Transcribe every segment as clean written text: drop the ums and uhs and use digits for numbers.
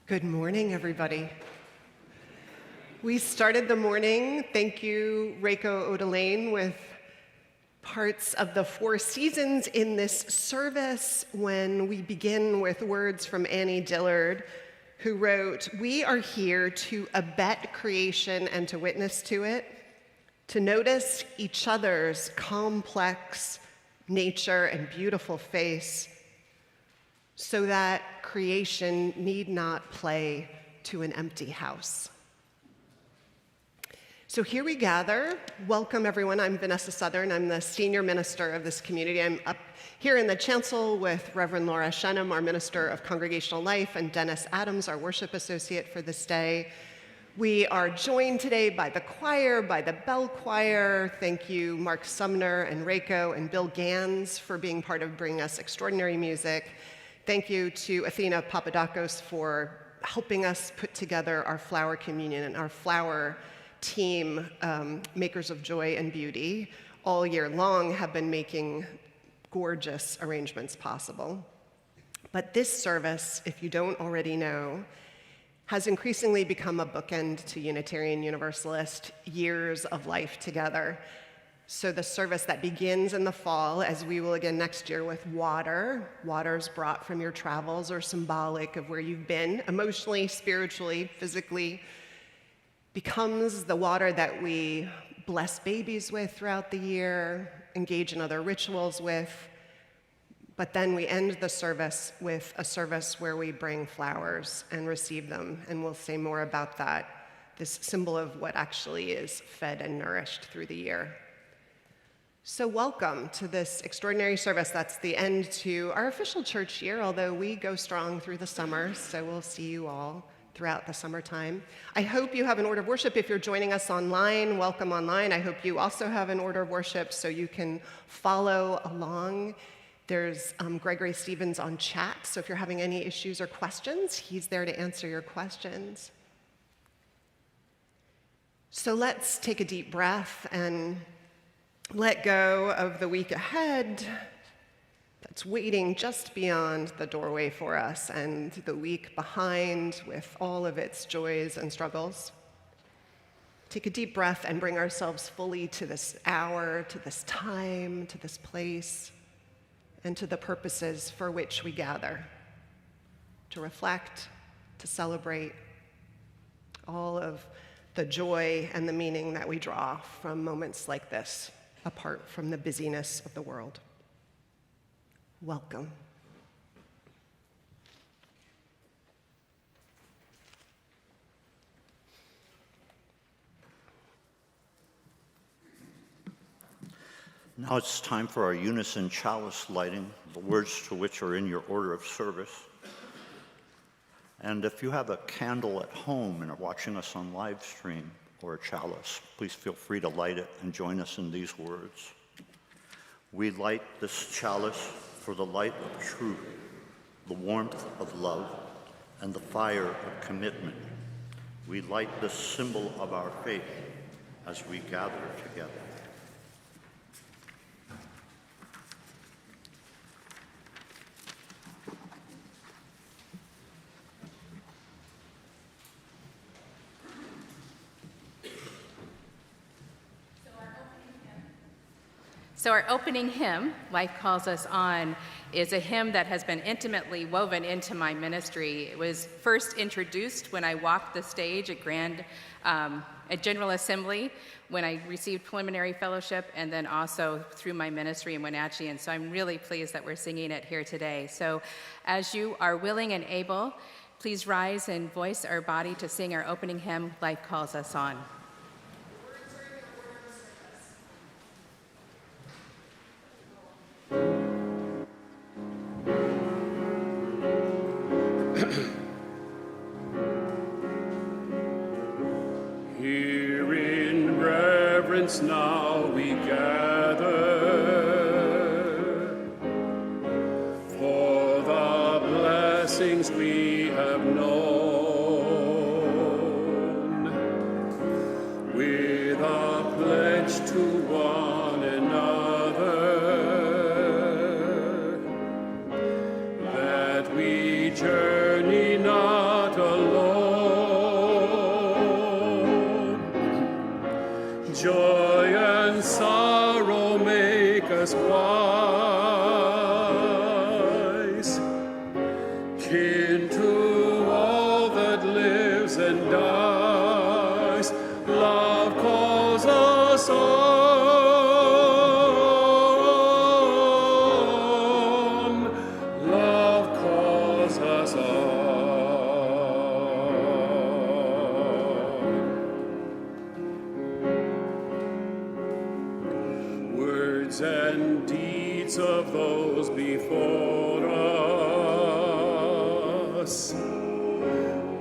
Good morning, everybody. We started the morning, thank you, Reiko Odelaine, with parts of the Four Seasons in this service when we begin with words from Annie Dillard, who wrote, "We are here to abet creation and to witness to it, to notice each other's complex nature and beautiful face, so that creation need not play to an empty house." So here we gather. Welcome, everyone. I'm Vanessa Southern. I'm the senior minister of this community. I'm up here in the chancel with Reverend Laura Shennum, our minister of Congregational Life, and Dennis Adams, our worship associate for this day. We are joined today by the choir, by the bell choir. Thank you, Mark Sumner and Reiko and Bill Ganz for being part of bringing us extraordinary music. Thank you to Athena Papadakos for helping us put together our flower communion and our flower team, Makers of Joy and Beauty, all year long have been making gorgeous arrangements possible. But this service, if you don't already know, has increasingly become a bookend to Unitarian Universalist years of life together. So the service that begins in the fall, as we will again next year with water's brought from your travels or symbolic of where you've been, emotionally, spiritually, physically, becomes the water that we bless babies with throughout the year, engage in other rituals with, but then we end the service with a service where we bring flowers and receive them, and we'll say more about that, this symbol of what actually is fed and nourished through the year. So welcome to this extraordinary service. That's the end to our official church year, although we go strong through the summer, so we'll see you all throughout the summertime. I hope you have an order of worship. If you're joining us online, welcome online. I hope you also have an order of worship so you can follow along. There's Gregory Stevens on chat, so if you're having any issues or questions, he's there to answer your questions. So let's take a deep breath and let go of the week ahead that's waiting just beyond the doorway for us and the week behind with all of its joys and struggles. Take a deep breath and bring ourselves fully to this hour, to this time, to this place, and to the purposes for which we gather, to reflect, to celebrate all of the joy and the meaning that we draw from moments like this, apart from the busyness of the world. Welcome. Now it's time for our unison chalice lighting, the words to which are in your order of service. And if you have a candle at home and are watching us on Livestream or a chalice, please feel free to light it and join us in these words. We light this chalice for the light of truth, the warmth of love, and the fire of commitment. We light this symbol of our faith as we gather together. So our opening hymn, Life Calls Us On, is a hymn that has been intimately woven into my ministry. It was first introduced when I walked the stage at General Assembly, when I received preliminary fellowship, and then also through my ministry in Wenatchee. And so I'm really pleased that we're singing it here today. So as you are willing and able, please rise and voice our body to sing our opening hymn, Life Calls Us On. Here in reverence now we gather for the blessings we have known, with a pledge to one another that we journey not alone. kin to all that lives and dies. Love calls us on. Love calls us on. Words and deeds of those before us,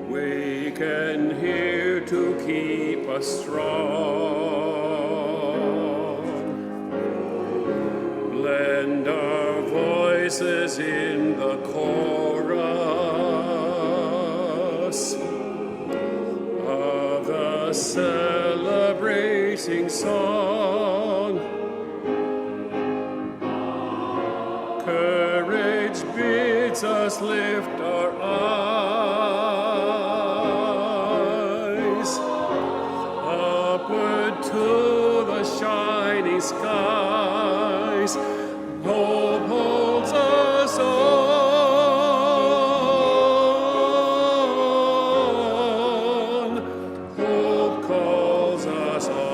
waken here to keep us strong. Blend our voices in the chorus of the celebrating song. Courage bids us lift our eyes upward to the shining skies. Hope holds us on. Hope calls us on.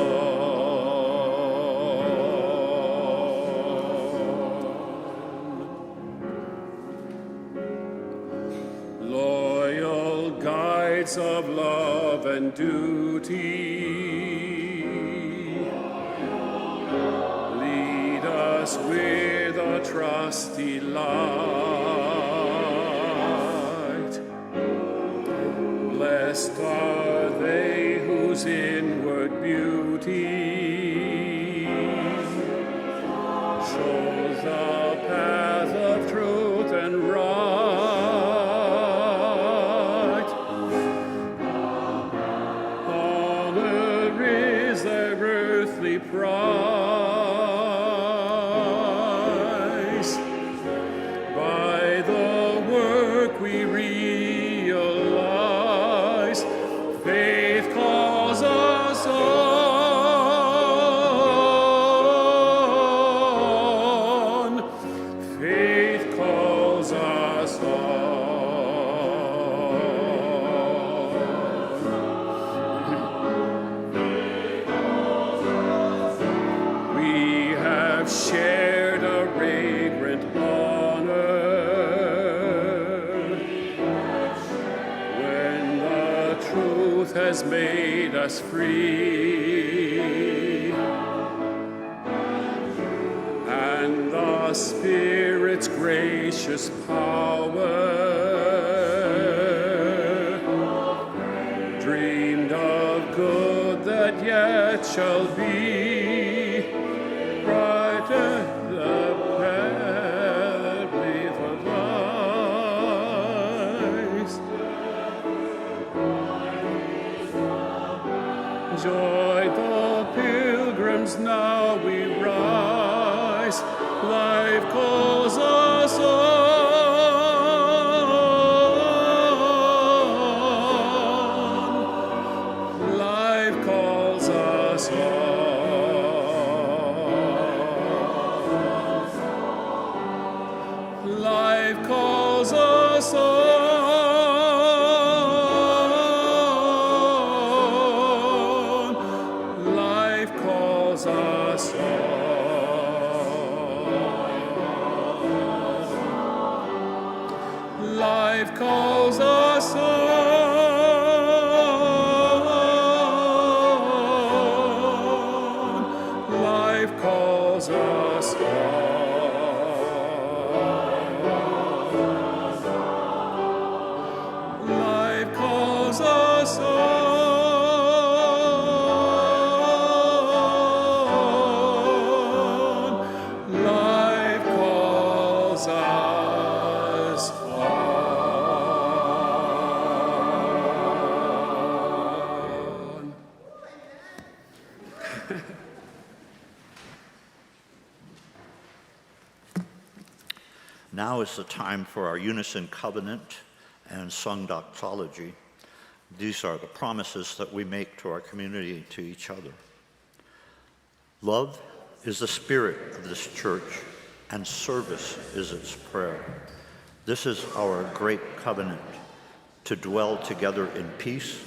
Loyal guides of love and duty, lead us with a trusty light. Blessed are they whose inward beauty shows the path of truth and right. Honor is their earthly prize. By the work we realize, faith calls us on. Faith calls us on. We have shared a fragrant honor when the truth has made us free, and the Spirit's gracious power dreamed of good that yet shall be brighter the path we've advised. Joy the pilgrims, now we rise. Life calls us on. Life calls us on. Life calls us on. Life calls us on. Life calls us on. Life calls us on. Life calls us on. Life calls us on. Now is the time for our unison covenant and sung doxology. These are the promises that we make to our community, to each other. Love is the spirit of this church, and service is its prayer. This is our great covenant, to dwell together in peace,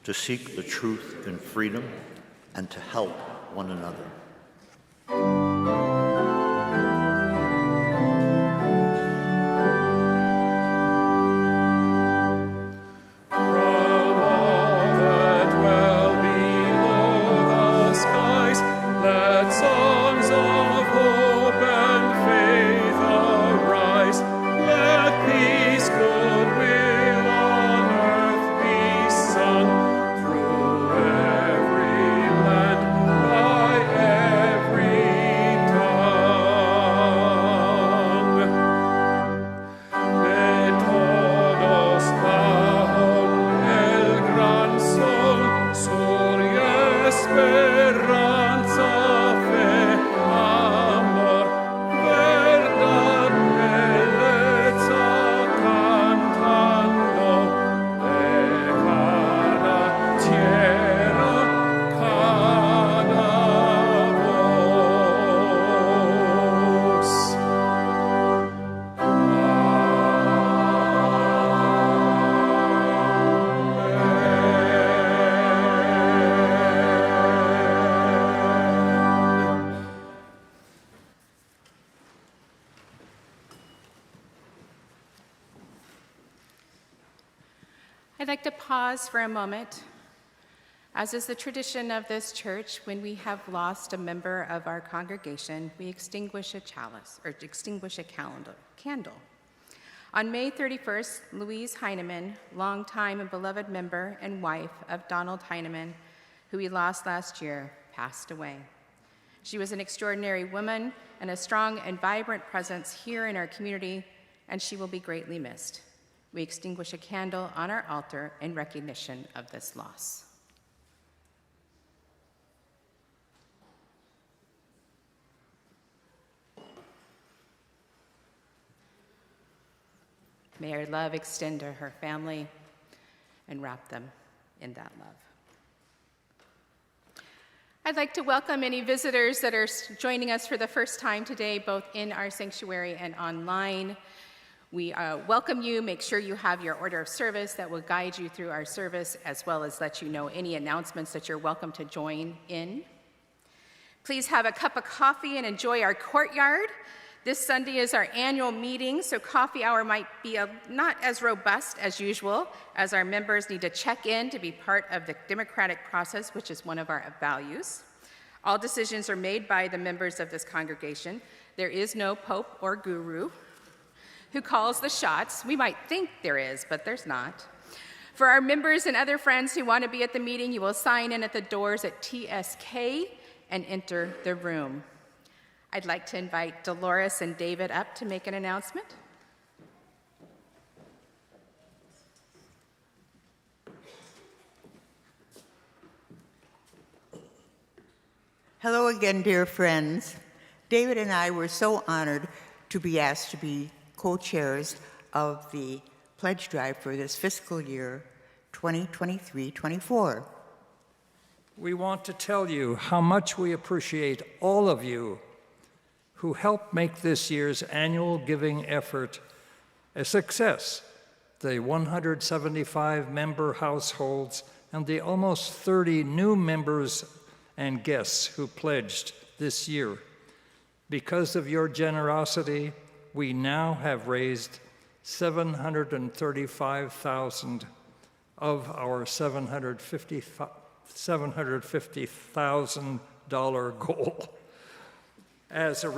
to seek the truth in freedom, and to help one another. I'd like to pause for a moment. As is the tradition of this church, when we have lost a member of our congregation, we extinguish a chalice, or extinguish a candle. On May 31st, Louise Heinemann, longtime and beloved member and wife of Donald Heinemann, who we lost last year, passed away. She was an extraordinary woman and a strong and vibrant presence here in our community, and she will be greatly missed. We extinguish a candle on our altar in recognition of this loss. May our love extend to her family and wrap them in that love. I'd like to welcome any visitors that are joining us for the first time today, both in our sanctuary and online. We welcome you. Make sure you have your order of service that will guide you through our service, as well as let you know any announcements that you're welcome to join in. Please have a cup of coffee and enjoy our courtyard. This Sunday is our annual meeting, so coffee hour might be not as robust as usual, as our members need to check in to be part of the democratic process, which is one of our values. All decisions are made by the members of this congregation. There is no pope or guru who calls the shots. We might think there is, but there's not. For our members and other friends who want to be at the meeting, you will sign in at the doors at TSK and enter the room. I'd like to invite Dolores and David up to make an announcement. Hello again, dear friends. David and I were so honored to be asked to be co-chairs of the pledge drive for this fiscal year 2023-24. We want to tell you how much we appreciate all of you who helped make this year's annual giving effort a success. The 175 member households and the almost 30 new members and guests who pledged this year. Because of your generosity, we now have raised $735,000 of our $750,000 goal. As a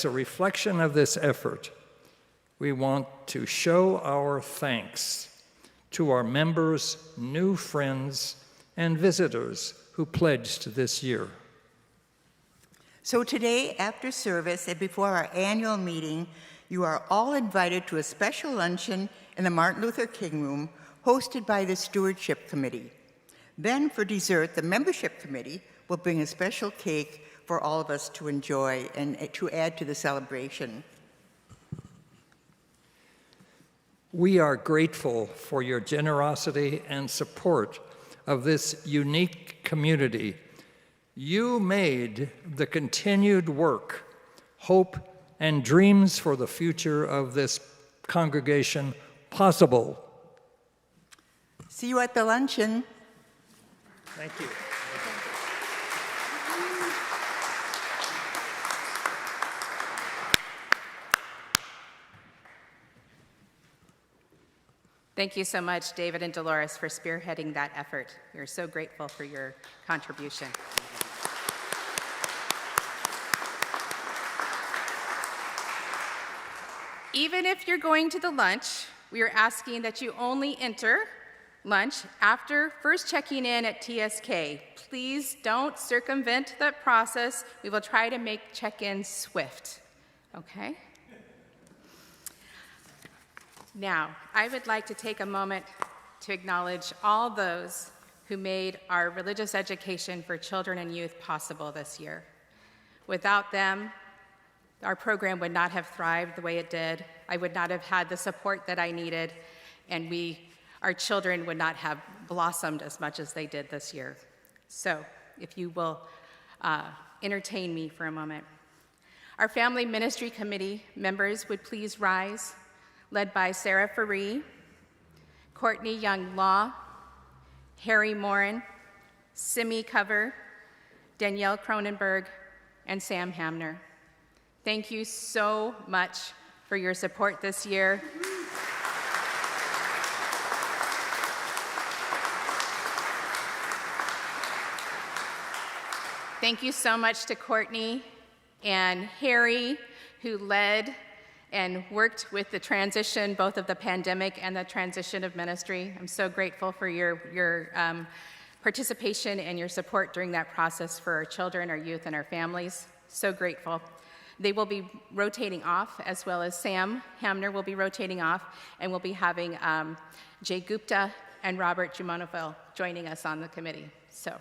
reflection of this effort, we want to show our thanks to our members, new friends, and visitors who pledged this year. So today, after service and before our annual meeting, you are all invited to a special luncheon in the Martin Luther King Room hosted by the Stewardship Committee. Then for dessert, the Membership Committee will bring a special cake for all of us to enjoy and to add to the celebration. We are grateful for your generosity and support of this unique community You made the continued work, hope, and dreams for the future of this congregation possible. See you at the luncheon. Thank you. Thank you so much, David and Dolores, for spearheading that effort. We're so grateful for your contribution. Even if you're going to the lunch, we are asking that you only enter lunch after first checking in at TSK. Please don't circumvent that process. We will try to make check-in swift, okay? Now, I would like to take a moment to acknowledge all those who made our religious education for children and youth possible this year. Without them, our program would not have thrived the way it did. I would not have had the support that I needed, and our children would not have blossomed as much as they did this year. So, if you will entertain me for a moment. Our Family Ministry Committee members would please rise, led by Sarah Faree, Courtney Young-Law, Harry Morin, Simi Cover, Danielle Cronenberg, and Sam Hamner. Thank you so much for your support this year. Thank you so much to Courtney and Harry, who led and worked with the transition, both of the pandemic and the transition of ministry. I'm so grateful for your participation and your support during that process for our children, our youth, and our families. So grateful. They will be rotating off, as well as Sam Hamner will be rotating off, and we'll be having Jay Gupta and Robert Jumonoville joining us on the committee. So,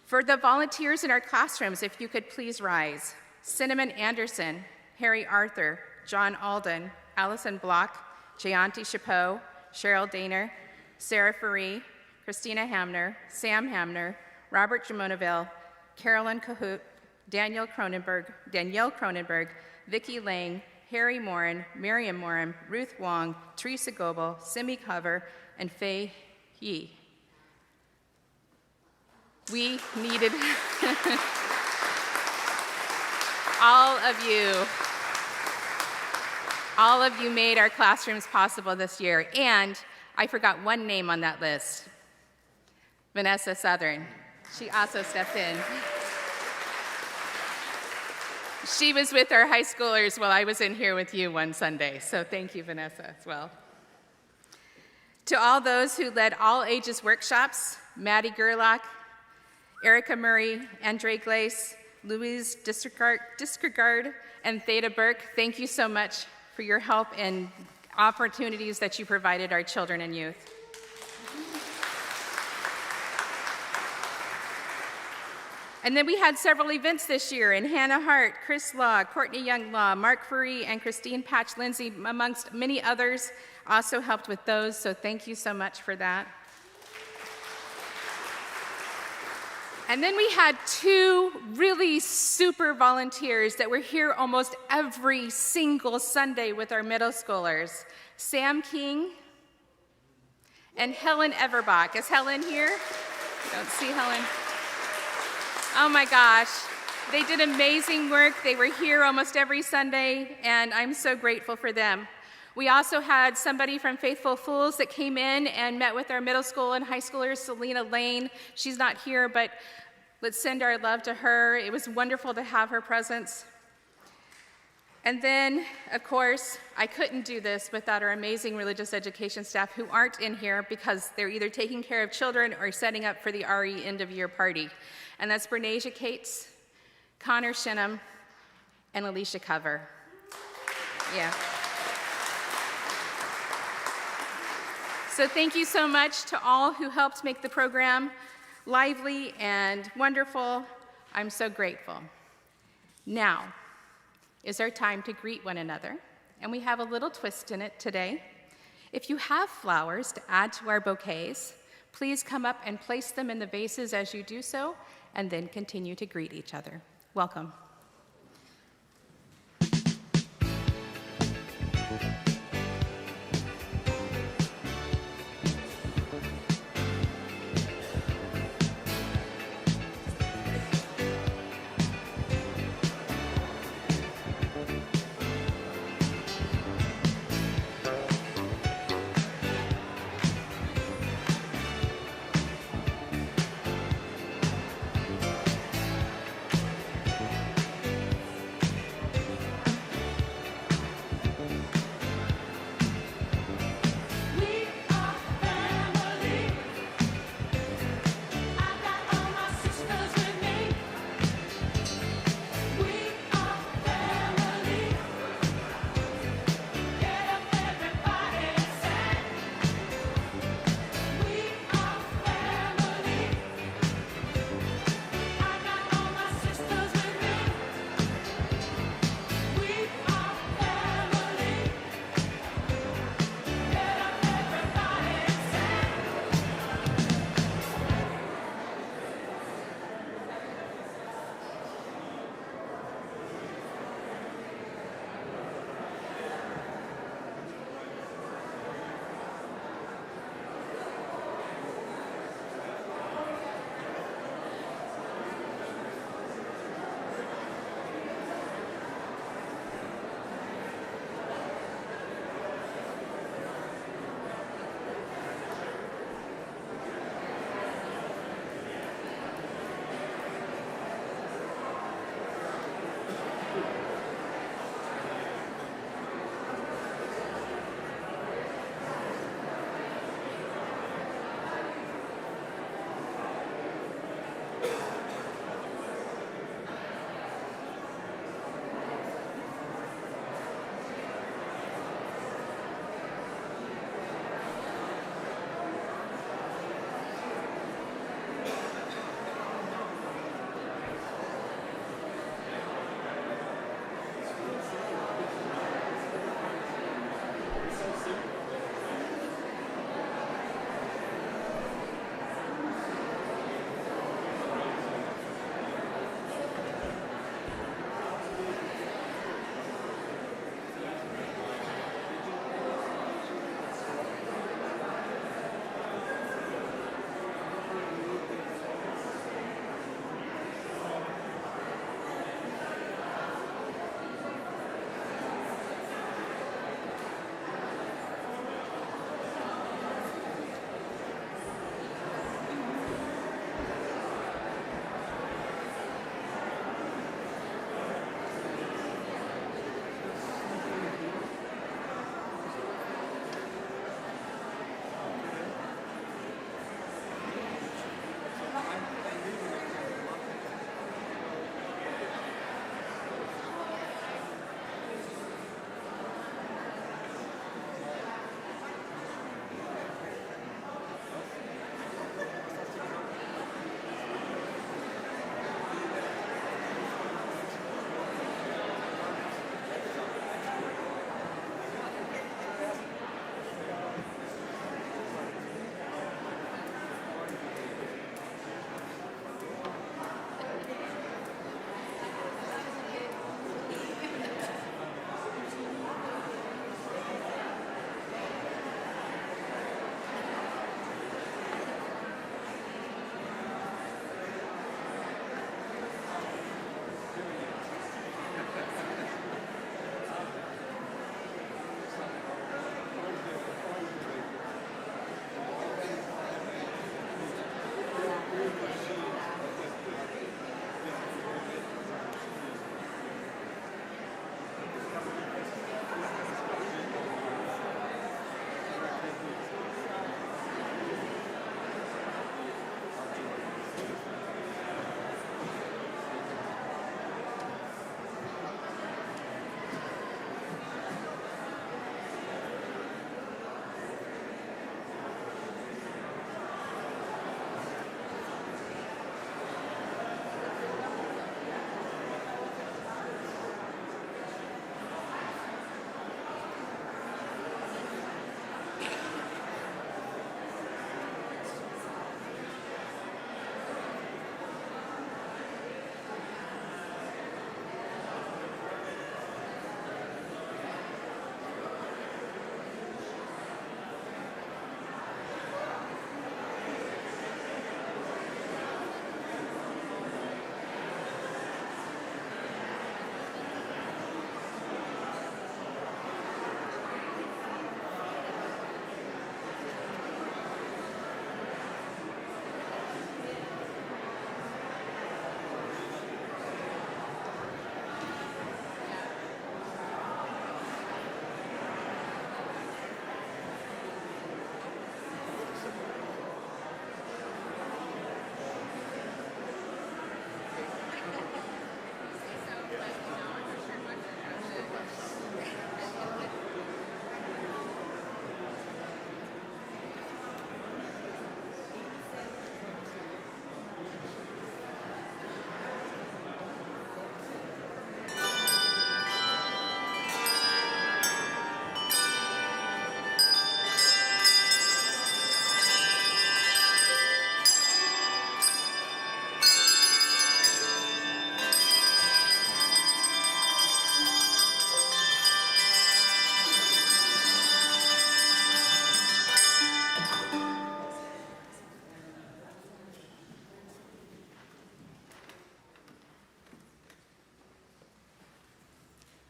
for the volunteers in our classrooms, if you could please rise. Cinnamon Anderson, Harry Arthur, John Alden, Allison Block, Jayanti Chapeau, Cheryl Daner, Sarah Faree, Christina Hamner, Sam Hamner, Robert Jumonoville, Carolyn Cahoot, Danielle Cronenberg, Vicki Lang, Harry Morin, Miriam Morin, Ruth Wong, Teresa Goebel, Simi Cover, and Faye Yi. We needed all of you made our classrooms possible this year. And I forgot one name on that list, Vanessa Southern. She also stepped in. She was with our high schoolers while I was in here with you one Sunday, so thank you, Vanessa, as well. To all those who led all ages workshops, Maddie Gerlach, Erica Murray, Andre Glace, Louise Disregard, and Theta Burke, thank you so much for your help and opportunities that you provided our children and youth. And then we had several events this year, and Hannah Hart, Chris Law, Courtney Young-Law, Mark Faree, and Christine Patch-Lindsay, amongst many others, also helped with those, so thank you so much for that. And then we had two really super volunteers that were here almost every single Sunday with our middle schoolers. Sam King and Helen Everbach. Is Helen here? Don't see Helen. Oh my gosh, they did amazing work. They were here almost every Sunday, and I'm so grateful for them. We also had somebody from Faithful Fools that came in and met with our middle school and high schoolers, Selena Lane. She's not here, but let's send our love to her. It was wonderful to have her presence. And then, of course, I couldn't do this without our amazing religious education staff who aren't in here because they're either taking care of children or setting up for the RE end-of-year party. And that's Bernasia Cates, Connor Shennum, and Alicia Cover. Yeah. So thank you so much to all who helped make the program lively and wonderful. I'm so grateful. Now is our time to greet one another, and we have a little twist in it today. If you have flowers to add to our bouquets, please come up and place them in the vases as you do so, and then continue to greet each other. Welcome.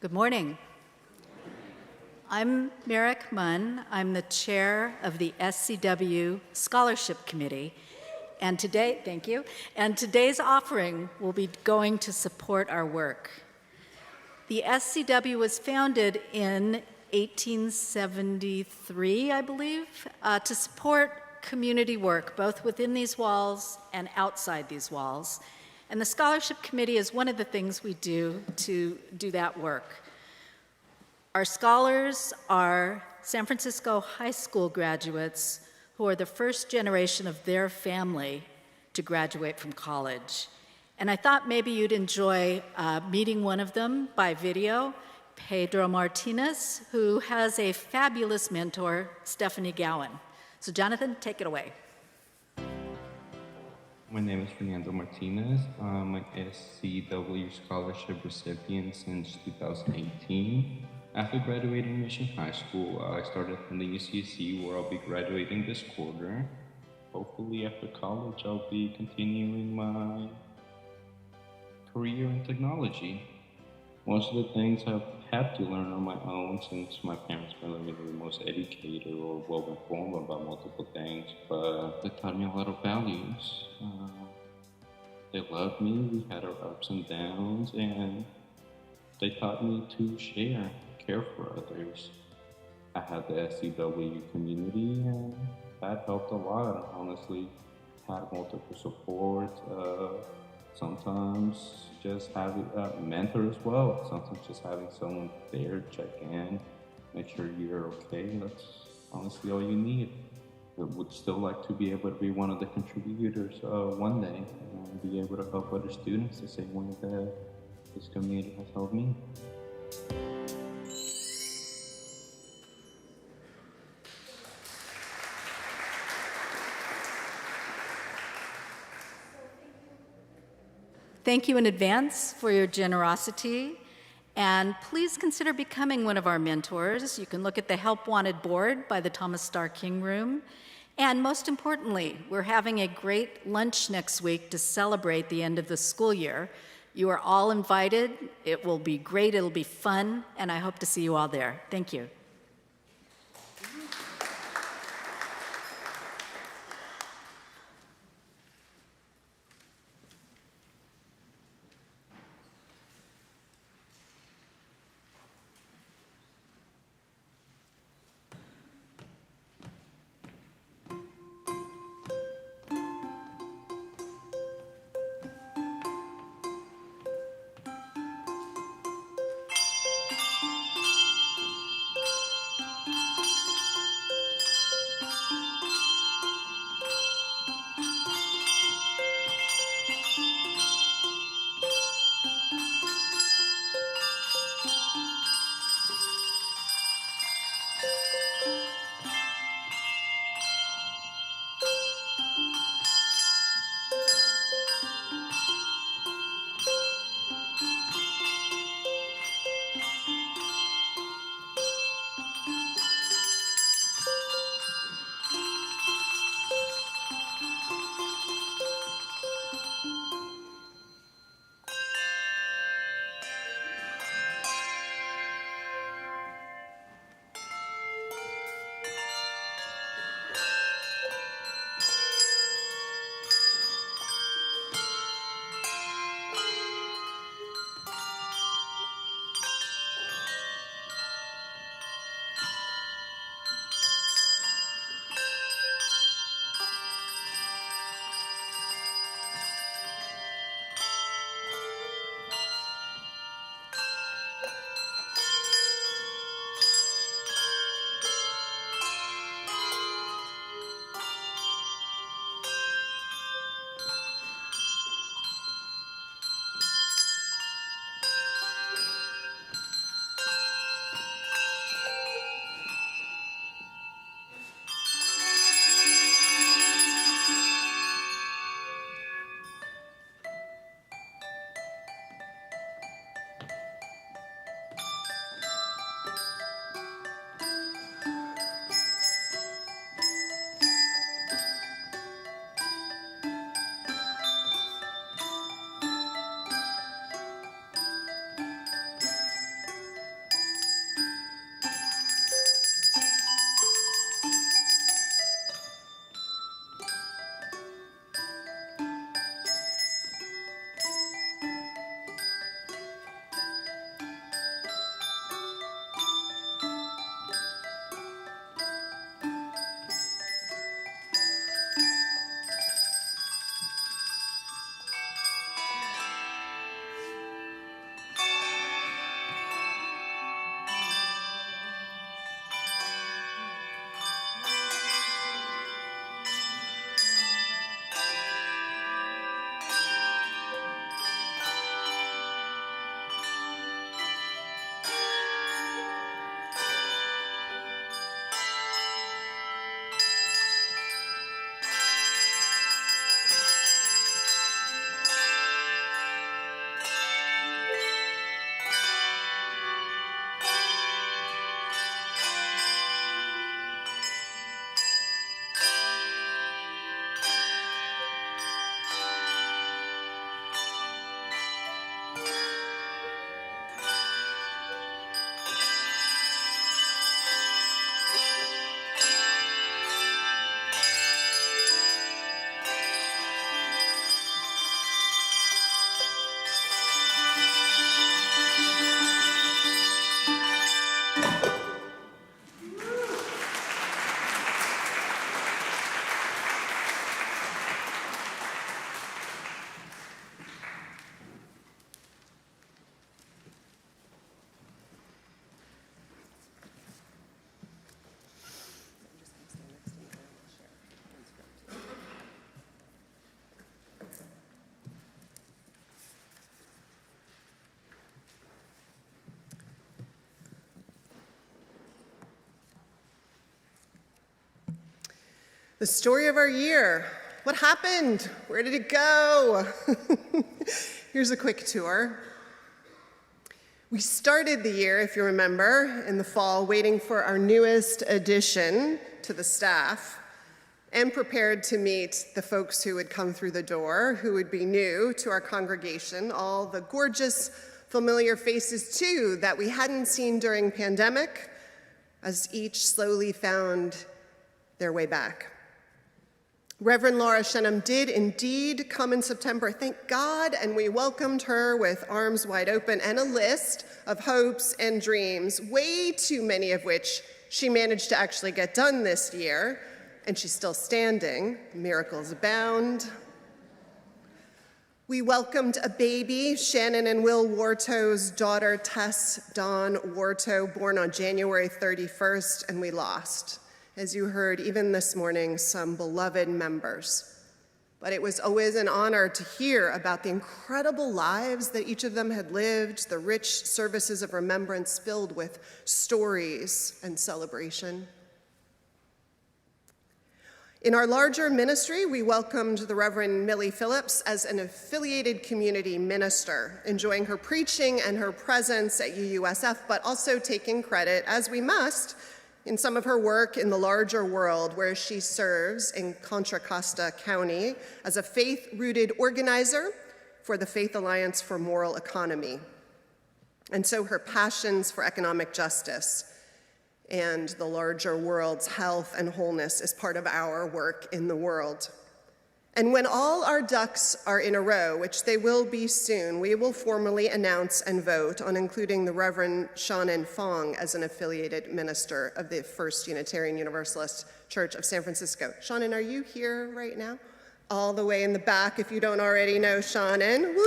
Good morning. I'm Merrick Munn. I'm the chair of the SCW Scholarship Committee. And today, thank you, and today's offering will be going to support our work. The SCW was founded in 1873, I believe, to support community work, both within these walls and outside these walls. And the Scholarship Committee is one of the things we do to do that work. Our scholars are San Francisco High School graduates who are the first generation of their family to graduate from college. And I thought maybe you'd enjoy meeting one of them by video, Pedro Martinez, who has a fabulous mentor, Stephanie Gowan. So Jonathan, take it away. My name is Fernando Martinez. I'm an SCW scholarship recipient since 2018. After graduating Mission High School, I started from the UCSC, where I'll be graduating this quarter. Hopefully after college, I'll be continuing my career in technology. Most of the things I've had to learn on my own, since my parents weren't really the most educated or well-informed about multiple things, but they taught me a lot of values. They loved me, we had our ups and downs, and they taught me to care for others. I had the SCW community, and that helped a lot. Honestly, had multiple supports. Sometimes just having a mentor as well. Sometimes just having someone there, check in, make sure you're okay. That's honestly all you need. I would still like to be able to be one of the contributors one day and be able to help other students the same way that this community has helped me. Thank you in advance for your generosity, and please consider becoming one of our mentors. You can look at the Help Wanted board by the Thomas Starr King Room. And most importantly, we're having a great lunch next week to celebrate the end of the school year. You are all invited. It will be great, it'll be fun, and I hope to see you all there. Thank you. The story of our year. What happened? Where did it go? Here's a quick tour. We started the year, if you remember, in the fall, waiting for our newest addition to the staff and prepared to meet the folks who would come through the door, who would be new to our congregation, all the gorgeous, familiar faces, too, that we hadn't seen during pandemic, as each slowly found their way back. Reverend Laura Shennum did indeed come in September, thank God, and we welcomed her with arms wide open and a list of hopes and dreams, way too many of which she managed to actually get done this year, and she's still standing. Miracles abound. We welcomed a baby, Shannon and Will Warto's daughter, Tess Dawn Warto, born on January 31st, and we lost, as you heard even this morning, some beloved members. But it was always an honor to hear about the incredible lives that each of them had lived, the rich services of remembrance filled with stories and celebration. In our larger ministry, we welcomed the Reverend Millie Phillips as an affiliated community minister, enjoying her preaching and her presence at UUSF, but also taking credit, as we must, in some of her work in the larger world, where she serves in Contra Costa County as a faith-rooted organizer for the Faith Alliance for Moral Economy. And so her passions for economic justice and the larger world's health and wholeness is part of our work in the world. And when all our ducks are in a row, which they will be soon, we will formally announce and vote on including the Reverend Shannon Fong as an affiliated minister of the First Unitarian Universalist Church of San Francisco. Shannon, are you here right now? All the way in the back, if you don't already know Shannon. Woo!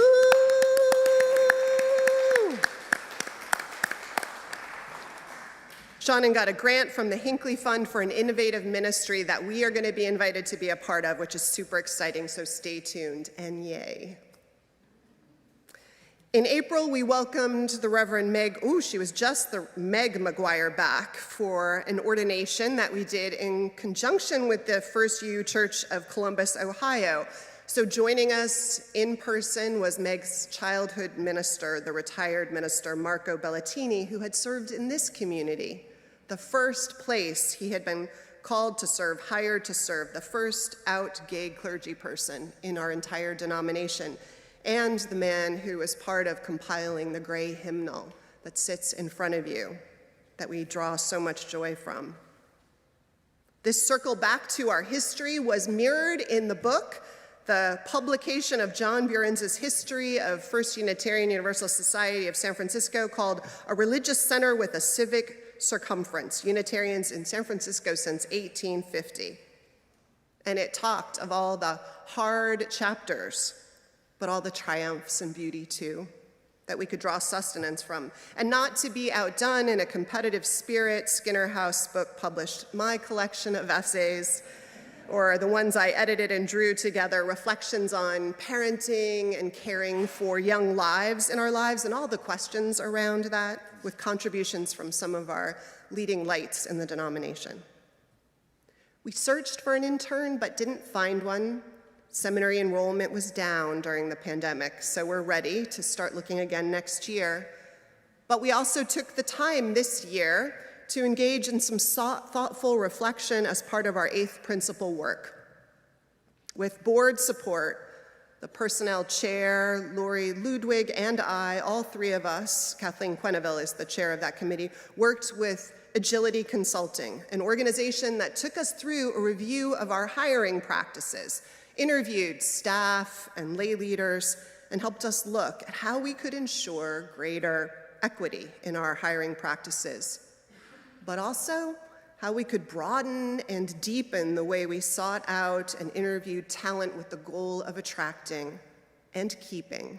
Shannon got a grant from the Hinckley Fund for an innovative ministry that we are going to be invited to be a part of, which is super exciting, so stay tuned, and yay. In April, we welcomed the Reverend she was just the Meg McGuire back for an ordination that we did in conjunction with the First UU Church of Columbus, Ohio. So joining us in person was Meg's childhood minister, the retired minister Marco Bellatini, who had served in this community, the first place he had been called to serve, hired to serve, the first out gay clergy person in our entire denomination, and the man who was part of compiling the gray hymnal that sits in front of you, that we draw so much joy from. This circle back to our history was mirrored in the book, the publication of John Buren's History of First Unitarian Universalist Society of San Francisco, called A Religious Center with a Civic Circumference, Unitarians in San Francisco since 1850. And it talked of all the hard chapters, but all the triumphs and beauty too, that we could draw sustenance from. And not to be outdone in a competitive spirit, Skinner House book published my collection of essays, or the ones I edited and drew together, reflections on parenting and caring for young lives in our lives and all the questions around that, with contributions from some of our leading lights in the denomination. We searched for an intern but didn't find one. Seminary enrollment was down during the pandemic, so we're ready to start looking again next year. But we also took the time this year to engage in some thoughtful reflection as part of our 8th principle work. With board support, the personnel chair, Lori Ludwig, and I, all three of us, Kathleen Quenneville is the chair of that committee, worked with Agility Consulting, an organization that took us through a review of our hiring practices, interviewed staff and lay leaders, and helped us look at how we could ensure greater equity in our hiring practices, but also how we could broaden and deepen the way we sought out and interviewed talent with the goal of attracting and keeping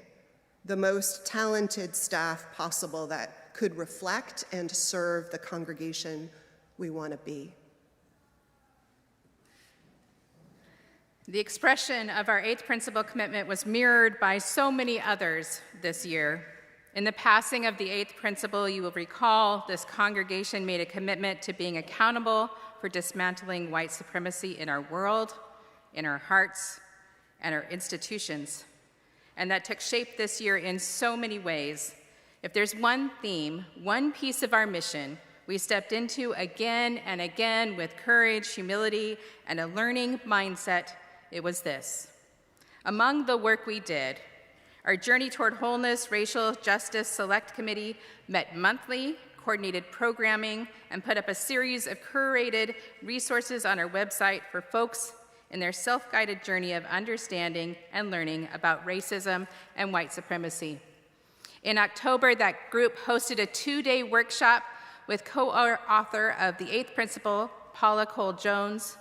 the most talented staff possible that could reflect and serve the congregation we want to be. The expression of our 8th principle commitment was mirrored by so many others this year. In the passing of the eighth principle, you will recall this congregation made a commitment to being accountable for dismantling white supremacy in our world, in our hearts, and our institutions. And that took shape this year in so many ways. If there's one theme, one piece of our mission we stepped into again and again with courage, humility, and a learning mindset, it was this. Among the work we did, our Journey Toward Wholeness Racial Justice Select Committee met monthly, coordinated programming, and put up a series of curated resources on our website for folks in their self-guided journey of understanding and learning about racism and white supremacy. In October, that group hosted a 2-day workshop with co-author of the eighth principle, Paula Cole-Jones.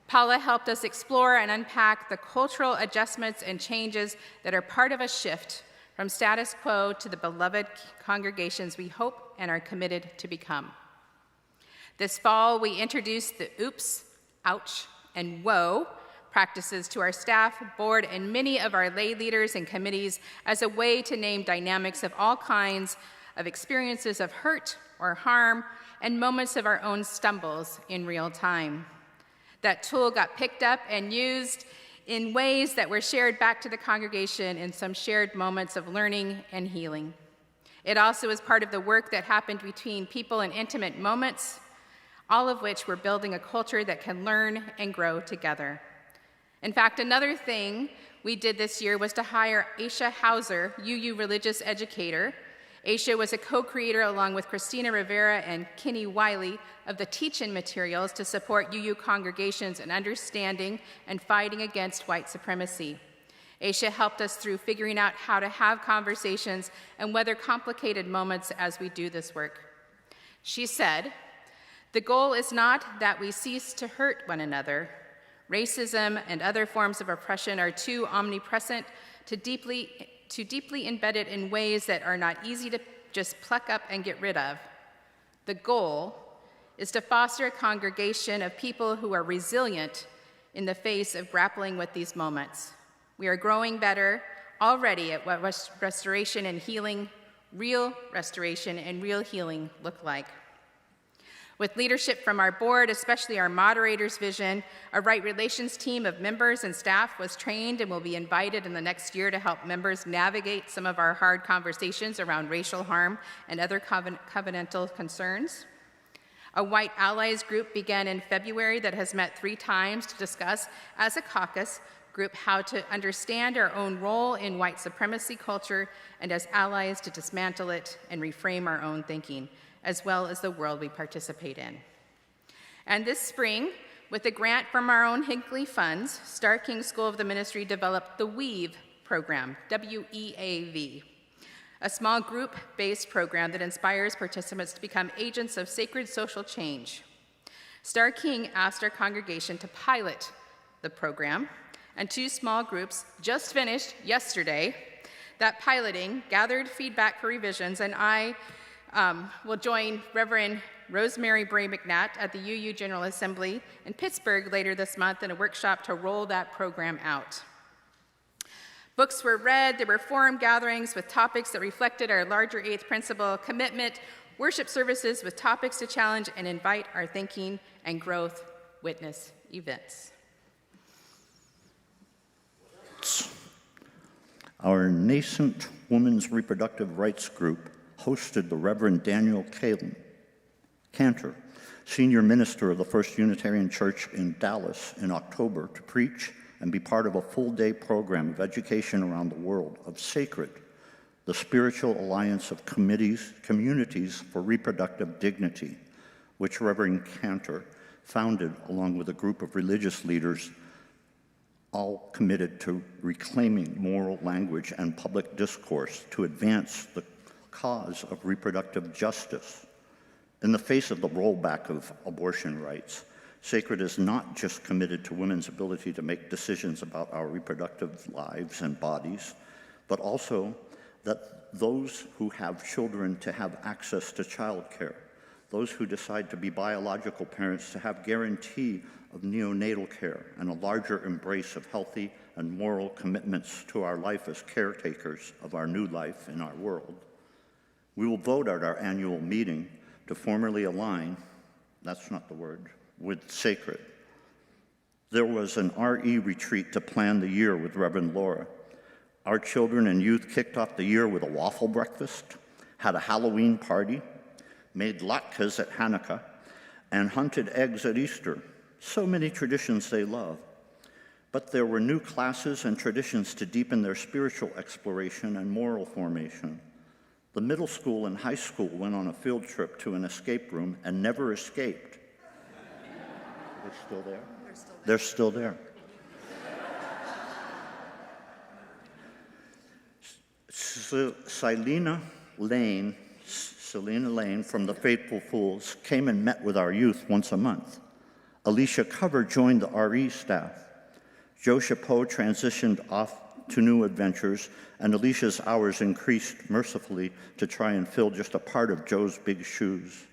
Paula helped us explore and unpack the cultural adjustments and changes that are part of a shift from status quo to the beloved congregations we hope and are committed to become. This fall, we introduced the oops, ouch, and whoa practices to our staff, board, and many of our lay leaders and committees as a way to name dynamics of all kinds of experiences of hurt or harm and moments of our own stumbles in real time. That tool got picked up and used in ways that were shared back to the congregation in some shared moments of learning and healing. It also is part of the work that happened between people in intimate moments, all of which we're building a culture that can learn and grow together. In fact, another thing we did this year was to hire Aisha Hauser, UU religious educator. Aisha was a co-creator along with Christina Rivera and Kinney Wiley of the teach-in materials to support UU congregations in understanding and fighting against white supremacy. Aisha helped us through figuring out how to have conversations and weather complicated moments as we do this work. She said, "The goal is not that we cease to hurt one another. Racism and other forms of oppression are too omnipresent to deeply embedded in ways that are not easy to just pluck up and get rid of. The goal is to foster a congregation of people who are resilient in the face of grappling with these moments. We are growing better already at what restoration and healing, real restoration and real healing look like. With leadership from our board, especially our moderator's vision, our right relations team of members and staff was trained and will be invited in the next year to help members navigate some of our hard conversations around racial harm and other covenantal concerns. A White Allies group began in February that has met 3 times to discuss, as a caucus group, how to understand our own role in white supremacy culture and as allies to dismantle it and reframe our own thinking, as well as the world we participate in. And this spring, with a grant from our own Hinckley funds, Star King School of the Ministry developed the WEAVE program, W-E-A-V, a small group-based program that inspires participants to become agents of sacred social change. Star King asked our congregation to pilot the program, and 2 small groups just finished yesterday that piloting, gathered feedback for revisions, and I will join Reverend Rosemary Bray McNatt at the UU General Assembly in Pittsburgh later this month in a workshop to roll that program out. Books were read, there were forum gatherings with topics that reflected our larger 8th principle commitment, worship services with topics to challenge and invite our thinking, and growth witness events. Our nascent women's reproductive rights group hosted the Reverend Daniel Cantor, senior minister of the First Unitarian Church in Dallas, in October to preach and be part of a full-day program of education around the world of SACRED, the Spiritual Alliance of Communities for Reproductive Dignity, which Reverend Cantor founded along with a group of religious leaders, all committed to reclaiming moral language and public discourse to advance the cause of reproductive justice. In the face of the rollback of abortion rights, SACRED is not just committed to women's ability to make decisions about our reproductive lives and bodies, but also that those who have children to have access to childcare, those who decide to be biological parents to have guarantee of neonatal care and a larger embrace of healthy and moral commitments to our life as caretakers of our new life in our world. We will vote at our annual meeting to formally align, that's not the word, with sacred. There was an RE retreat to plan the year with Reverend Laura. Our children and youth kicked off the year with a waffle breakfast, had a Halloween party, made latkes at Hanukkah, and hunted eggs at Easter. So many traditions they love. But there were new classes and traditions to deepen their spiritual exploration and moral formation. The middle school and high school went on a field trip to an escape room and never escaped. They're still there? They're still there. Selena Lane from the Faithful Fools came and met with our youth once a month. Alicia Cover joined the RE staff. Joe Chapeau transitioned off to new adventures, and Alicia's hours increased mercifully to try and fill just a part of Joe's big shoes.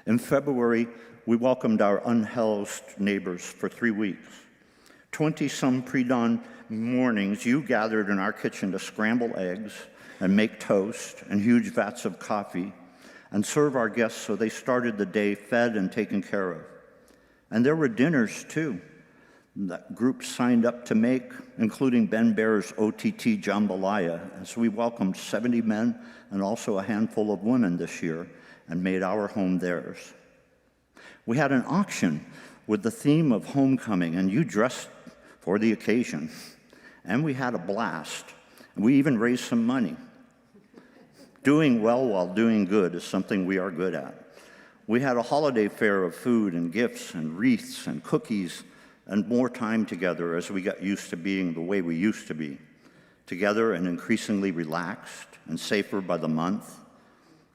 In February, we welcomed our unhoused neighbors for 3 weeks. 20-some pre-dawn mornings, you gathered in our kitchen to scramble eggs and make toast and huge vats of coffee and serve our guests so they started the day fed and taken care of. And there were dinners, too, that groups signed up to make, including Ben Bear's OTT Jambalaya, as we welcomed 70 men and also a handful of women this year and made our home theirs. We had an auction with the theme of homecoming, and you dressed for the occasion. And we had a blast. We even raised some money. Doing well while doing good is something we are good at. We had a holiday fair of food and gifts and wreaths and cookies and more time together as we got used to being the way we used to be, together and increasingly relaxed and safer by the month.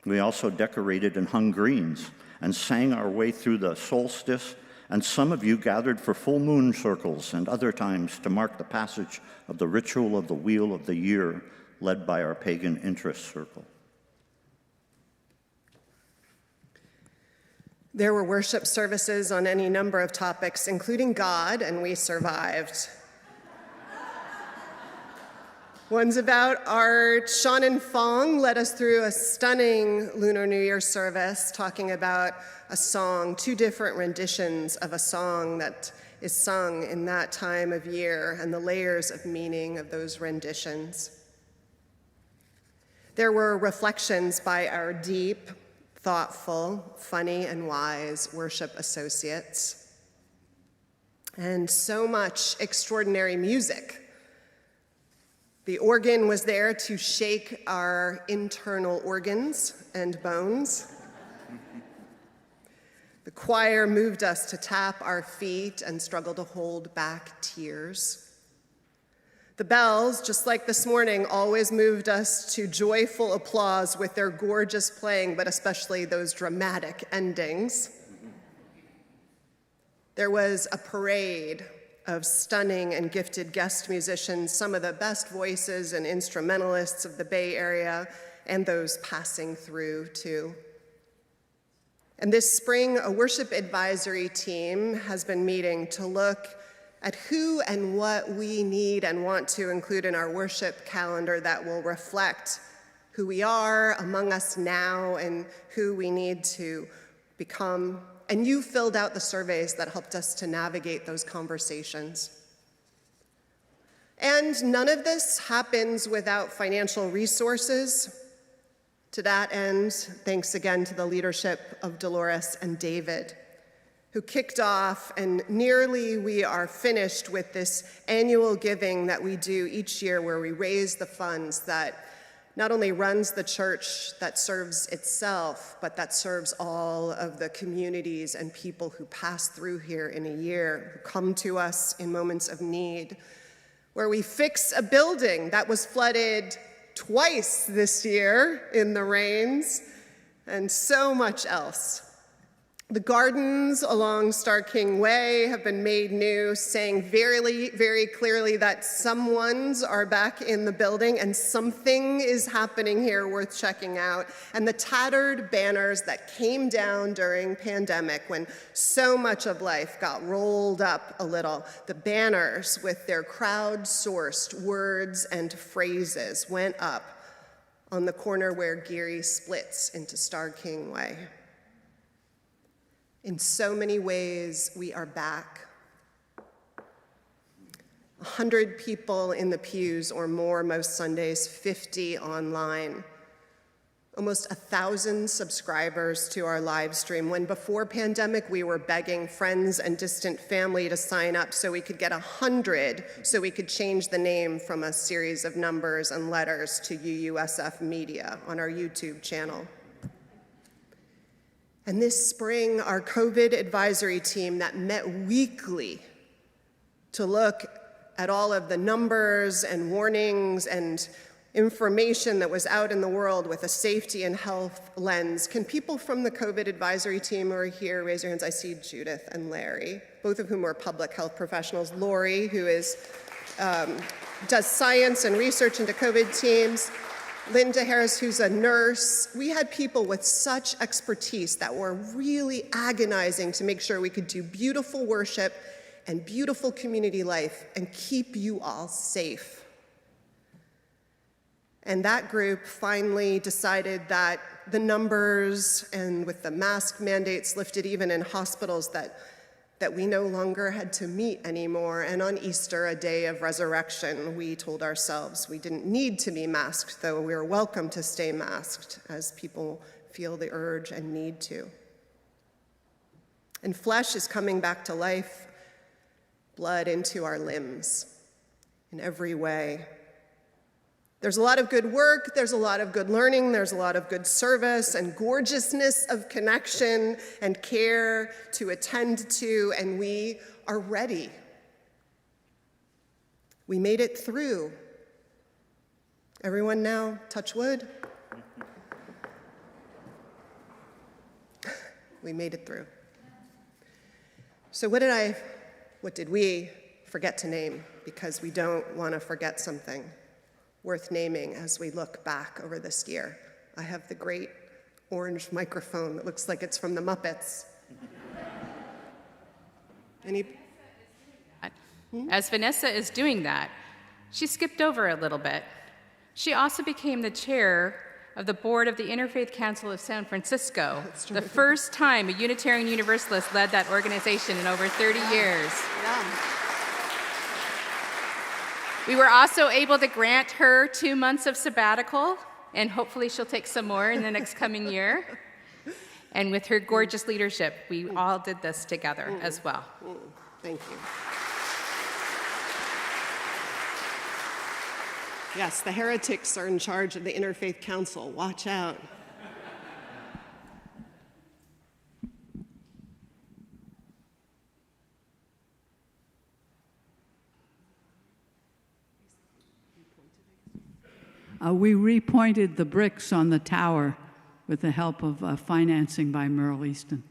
We also decorated and hung greens and sang our way through the solstice, and some of you gathered for full moon circles and other times to mark the passage of the ritual of the wheel of the year led by our pagan interest circle. There were worship services on any number of topics, including God, and we survived. One's about art. Shannon Fong led us through a stunning Lunar New Year service, talking about a song, 2 different renditions of a song that is sung in that time of year and the layers of meaning of those renditions. There were reflections by our deep, thoughtful, funny, and wise worship associates, and so much extraordinary music. The organ was there to shake our internal organs and bones. The choir moved us to tap our feet and struggle to hold back tears. The bells, just like this morning, always moved us to joyful applause with their gorgeous playing, but especially those dramatic endings. There was a parade of stunning and gifted guest musicians, some of the best voices and instrumentalists of the Bay Area, and those passing through, too. And this spring, a worship advisory team has been meeting to look at who and what we need and want to include in our worship calendar that will reflect who we are among us now and who we need to become. And you filled out the surveys that helped us to navigate those conversations. And none of this happens without financial resources. To that end, thanks again to the leadership of Dolores and David, who kicked off, and nearly we are finished with this annual giving that we do each year where we raise the funds that not only runs the church that serves itself, but that serves all of the communities and people who pass through here in a year, who come to us in moments of need, where we fix a building that was flooded twice this year in the rains, and so much else. The gardens along Star King Way have been made new, saying very, very clearly that someone's are back in the building and something is happening here worth checking out. And the tattered banners that came down during pandemic when so much of life got rolled up a little, the banners with their crowd-sourced words and phrases went up on the corner where Geary splits into Star King Way. In so many ways, we are back. 100 people in the pews or more most Sundays, 50 online. Almost 1,000 subscribers to our live stream, when before pandemic we were begging friends and distant family to sign up so we could get 100, so we could change the name from a series of numbers and letters to UUSF Media on our YouTube channel. And this spring, our COVID advisory team that met weekly to look at all of the numbers and warnings and information that was out in the world with a safety and health lens. Can people from the COVID advisory team who are here raise your hands? I see Judith and Larry, both of whom are public health professionals. Lori, who does science and research into COVID teams. Linda Harris, who's a nurse. We had people with such expertise that were really agonizing to make sure we could do beautiful worship and beautiful community life and keep you all safe. And that group finally decided that the numbers, and with the mask mandates lifted even in hospitals, that we no longer had to meet anymore. And on Easter, a day of resurrection, we told ourselves we didn't need to be masked, though we are welcome to stay masked as people feel the urge and need to. And flesh is coming back to life, blood into our limbs in every way. There's a lot of good work, there's a lot of good learning, there's a lot of good service and gorgeousness of connection and care to attend to, and we are ready. We made it through. Everyone now, touch wood. We made it through. So what did we forget to name? Because we don't want to forget something worth naming as we look back over this year. I have the great orange microphone that looks like it's from the Muppets. As Vanessa is doing that, she skipped over a little bit. She also became the chair of the board of the Interfaith Council of San Francisco, the first time a Unitarian Universalist led that organization in over 30 years. Yeah. We were also able to grant her 2 months of sabbatical, and hopefully she'll take some more in the next coming year. And with her gorgeous leadership, we all did this together as well. Thank you. Yes, the heretics are in charge of the Interfaith Council. Watch out. We repointed the bricks on the tower with the help of financing by Merrill Easton.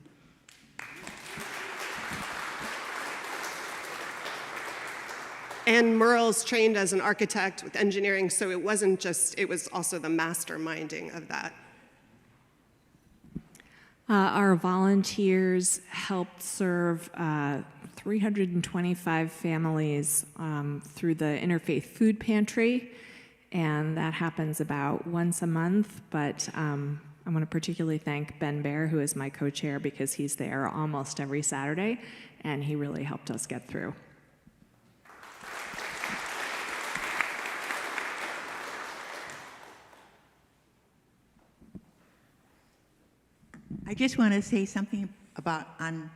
And Merle's trained as an architect with engineering, so it wasn't just, it was also the masterminding of that. Our volunteers helped serve 325 families through the Interfaith Food Pantry, and that happens about once a month, but I want to particularly thank Ben Bear, who is my co-chair, because he's there almost every Saturday, and he really helped us get through. I just want to say something about on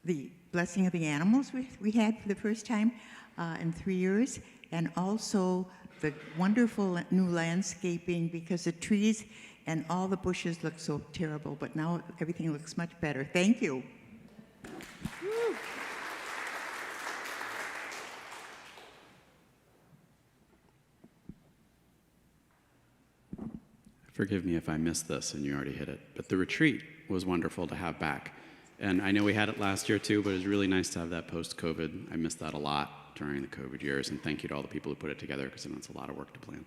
the blessing of the animals we had for the first time in 3 years, and also the wonderful new landscaping, because the trees and all the bushes look so terrible, but now everything looks much better. Thank you. Forgive me if I missed this and you already hit it, but the retreat was wonderful to have back. And I know we had it last year too, but it was really nice to have that post-COVID. I missed that a lot during the COVID years, and thank you to all the people who put it together, because I know it's a lot of work to plan.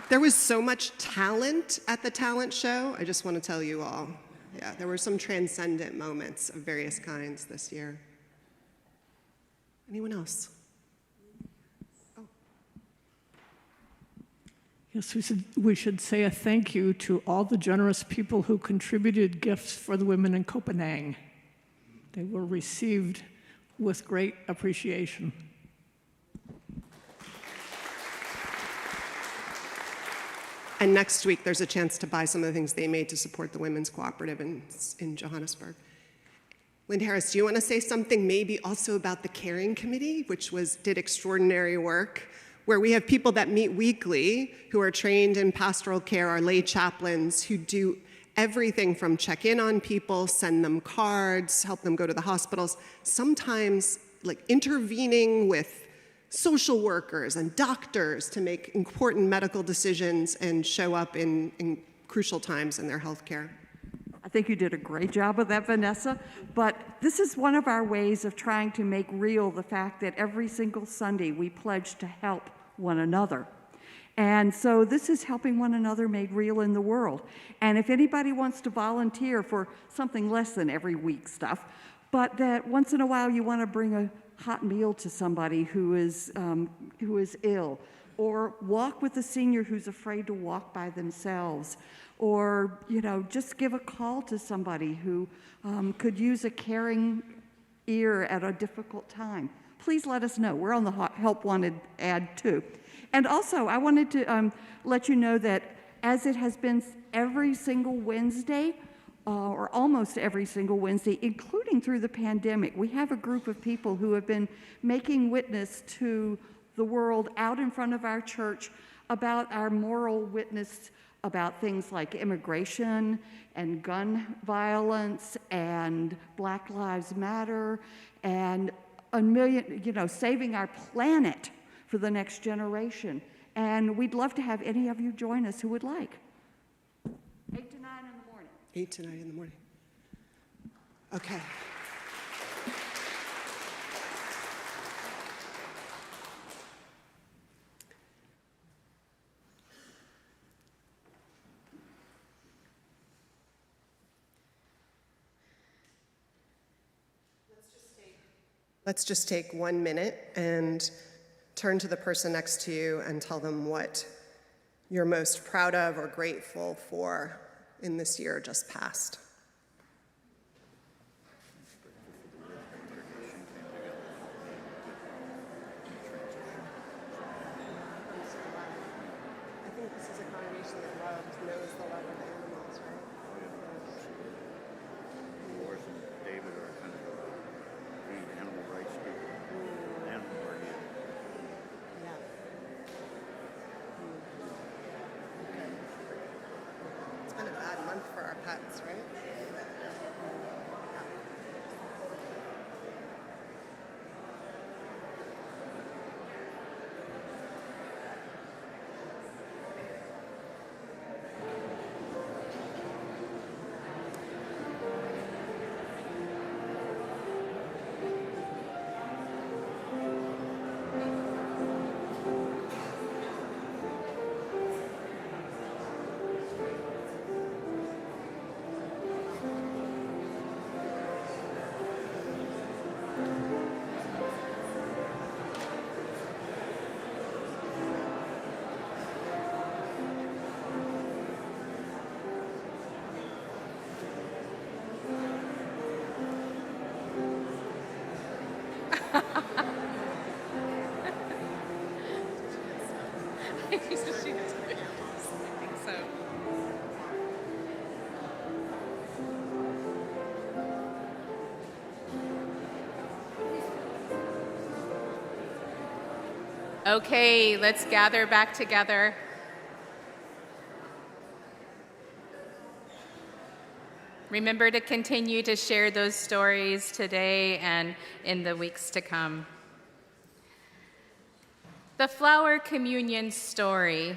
There was so much talent at the talent show. I just want to tell you all. Yeah, there were some transcendent moments of various kinds this year. Anyone else? Yes, we should say a thank you to all the generous people who contributed gifts for the women in Copenhagen. They were received with great appreciation. And next week, there's a chance to buy some of the things they made to support the Women's Cooperative in Johannesburg. Lynn Harris, do you want to say something maybe also about the Caring Committee, which did extraordinary work, where we have people that meet weekly who are trained in pastoral care, our lay chaplains, who do everything from check in on people, send them cards, help them go to the hospitals, sometimes like intervening with social workers and doctors to make important medical decisions and show up in crucial times in their health care. I think you did a great job of that, Vanessa, but this is one of our ways of trying to make real the fact that every single Sunday we pledge to help one another. And so this is helping one another made real in the world. And if anybody wants to volunteer for something less than every week stuff, but that once in a while you want to bring a hot meal to somebody who is ill, or walk with a senior who's afraid to walk by themselves, or just give a call to somebody who could use a caring ear at a difficult time. Please let us know. We're on the Help Wanted ad too. And also, I wanted to let you know that as it has been every single Wednesday, or almost every single Wednesday, including through the pandemic, we have a group of people who have been making witness to the world out in front of our church about our moral witness about things like immigration and gun violence and Black Lives Matter and a million, saving our planet for the next generation. And we'd love to have any of you join us who would like. 8 to 9 in the morning. 8 to 9 in the morning. Okay. Let's just take 1 minute and turn to the person next to you and tell them what you're most proud of or grateful for in this year just past. I think this is a congregation that knows the love of animals, right? Wars and David are kind of animal rights people, animal guardian. Yeah. It's been a bad month for our pets, right? Okay, let's gather back together. Remember to continue to share those stories today and in the weeks to come. The Flower Communion Story.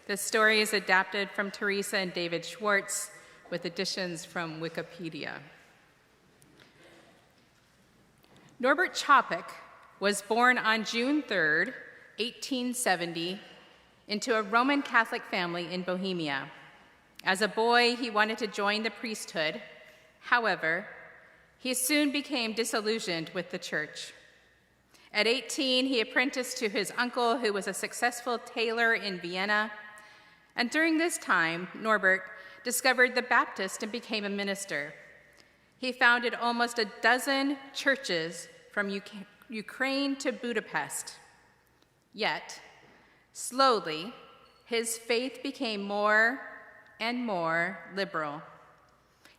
The story is adapted from Teresa and David Schwartz with additions from Wikipedia. Norbert Čapek was born on June 3rd, 1870, into a Roman Catholic family in Bohemia. As a boy, he wanted to join the priesthood. However, he soon became disillusioned with the church. At 18, he apprenticed to his uncle, who was a successful tailor in Vienna. And during this time, Norbert discovered the Baptist and became a minister. He founded almost a dozen churches from Ukraine to Budapest. Yet, slowly, his faith became more and more liberal.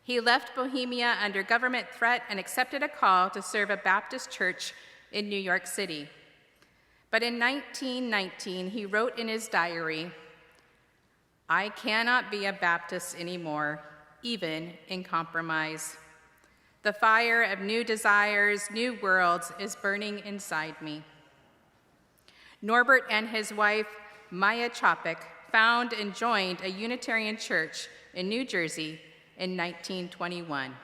He left Bohemia under government threat and accepted a call to serve a Baptist church in New York City. But in 1919, he wrote in his diary, "I cannot be a Baptist anymore, even in compromise. The fire of new desires, new worlds is burning inside me." Norbert and his wife, Maya Čapek, found and joined a Unitarian church in New Jersey in 1921.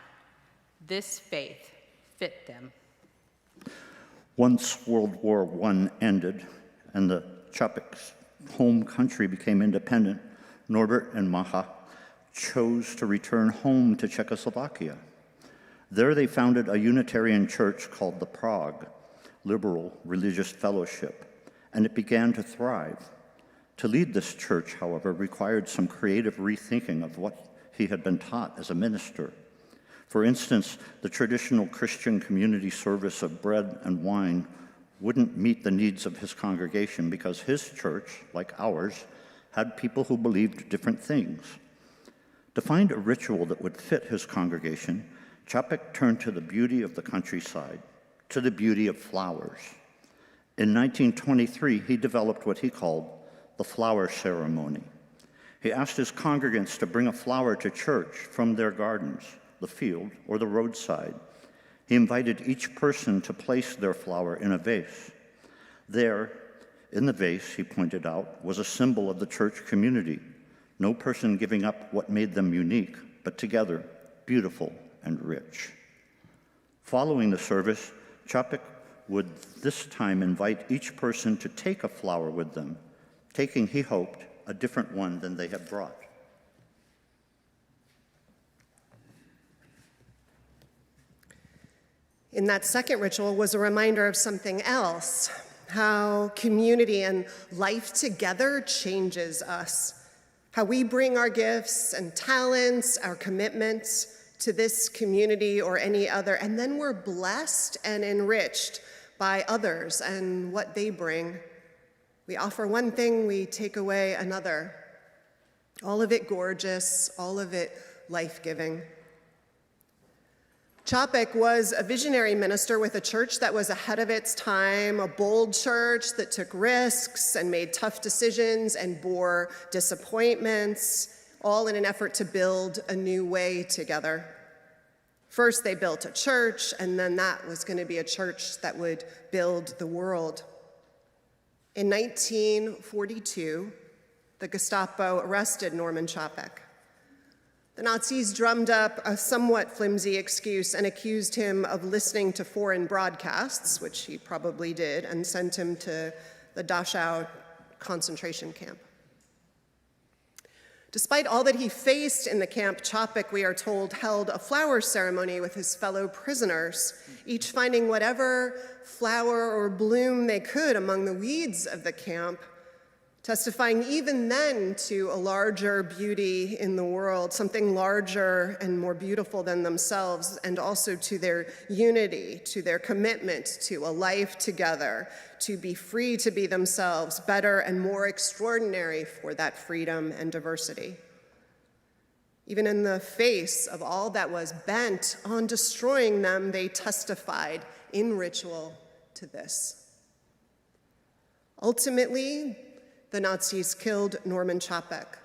This faith fit them. Once World War I ended and the Čapek's home country became independent, Norbert and Maja chose to return home to Czechoslovakia. There they founded a Unitarian church called the Prague Liberal Religious Fellowship, and it began to thrive. To lead this church, however, required some creative rethinking of what he had been taught as a minister. For instance, the traditional Christian community service of bread and wine wouldn't meet the needs of his congregation because his church, like ours, had people who believed different things. To find a ritual that would fit his congregation, Čapek turned to the beauty of the countryside, to the beauty of flowers. In 1923, he developed what he called the flower ceremony. He asked his congregants to bring a flower to church from their gardens, the field, or the roadside. He invited each person to place their flower in a vase. There, in the vase, he pointed out, was a symbol of the church community, no person giving up what made them unique, but together, beautiful and rich. Following the service, Čapek would this time invite each person to take a flower with them, taking, he hoped, a different one than they had brought. In that second ritual was a reminder of something else, how community and life together changes us, how we bring our gifts and talents, our commitments to this community or any other, and then we're blessed and enriched by others and what they bring. We offer one thing, we take away another. All of it gorgeous, all of it life-giving. Čapek was a visionary minister with a church that was ahead of its time, a bold church that took risks and made tough decisions and bore disappointments, all in an effort to build a new way together. First, they built a church, and then that was going to be a church that would build the world. In 1942, the Gestapo arrested Norman Čapek. The Nazis drummed up a somewhat flimsy excuse and accused him of listening to foreign broadcasts, which he probably did, and sent him to the Dachau concentration camp. Despite all that he faced in the camp, Čapek, we are told, held a flower ceremony with his fellow prisoners, each finding whatever flower or bloom they could among the weeds of the camp, testifying even then to a larger beauty in the world, something larger and more beautiful than themselves, and also to their unity, to their commitment to a life together, to be free to be themselves, better and more extraordinary for that freedom and diversity. Even in the face of all that was bent on destroying them, they testified in ritual to this. Ultimately, the Nazis killed Norman Čapek.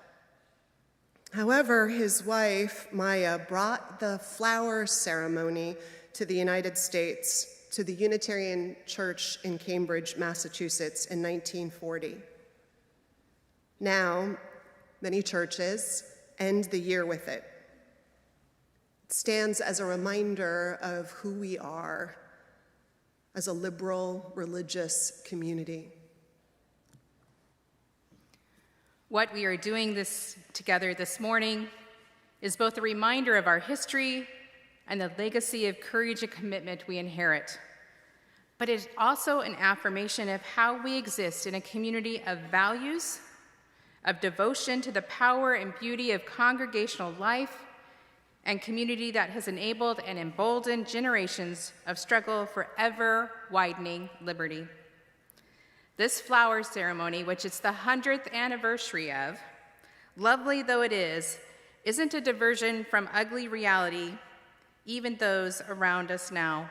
However, his wife, Maya, brought the flower ceremony to the United States, to the Unitarian Church in Cambridge, Massachusetts in 1940. Now, many churches end the year with it. It stands as a reminder of who we are as a liberal religious community. What we are doing together this morning is both a reminder of our history and the legacy of courage and commitment we inherit. But it's also an affirmation of how we exist in a community of values, of devotion to the power and beauty of congregational life and community that has enabled and emboldened generations of struggle for ever-widening liberty. This flower ceremony, which it's the 100th anniversary of, lovely though it is, isn't a diversion from ugly reality, even those around us now,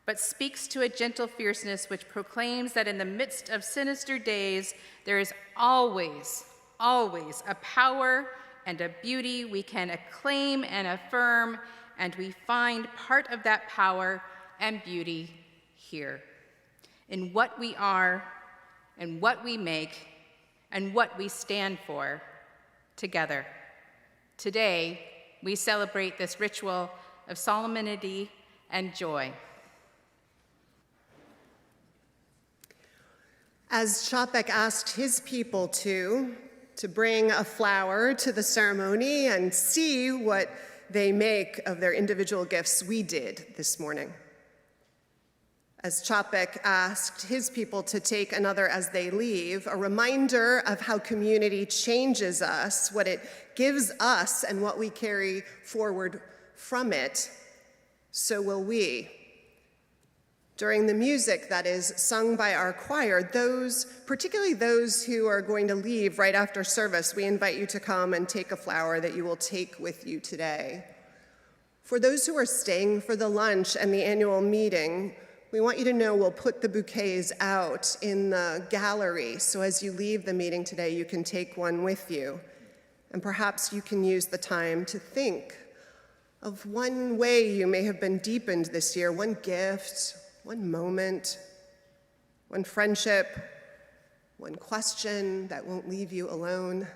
but speaks to a gentle fierceness which proclaims that in the midst of sinister days, there is always, always a power and a beauty we can acclaim and affirm, and we find part of that power and beauty here, in what we are and what we make and what we stand for together. Today, we celebrate this ritual of solemnity and joy. As Čapek asked his people to bring a flower to the ceremony and see what they make of their individual gifts, we did this morning. As Čapek asked his people to take another as they leave, a reminder of how community changes us, what it gives us, and what we carry forward from it, so will we. During the music that is sung by our choir, particularly those who are going to leave right after service, we invite you to come and take a flower that you will take with you today. For those who are staying for the lunch and the annual meeting, we want you to know we'll put the bouquets out in the gallery, so as you leave the meeting today, you can take one with you. And perhaps you can use the time to think of one way you may have been deepened this year, one gift, one moment, one friendship, one question that won't leave you alone,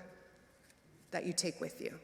that you take with you.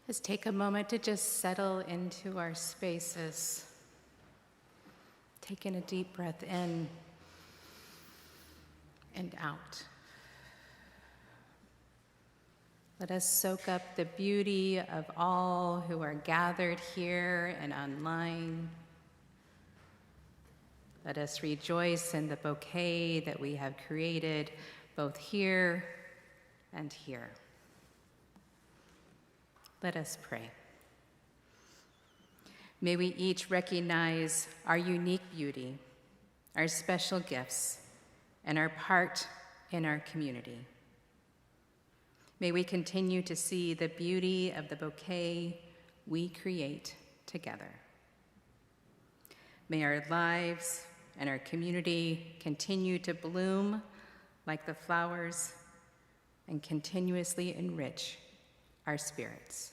Let's take a moment to just settle into our spaces. Taking a deep breath in and out. Let us soak up the beauty of all who are gathered here and online. Let us rejoice in the bouquet that we have created both here and here. Let us pray. May we each recognize our unique beauty, our special gifts, and our part in our community. May we continue to see the beauty of the bouquet we create together. May our lives and our community continue to bloom like the flowers and continuously enrich our spirits.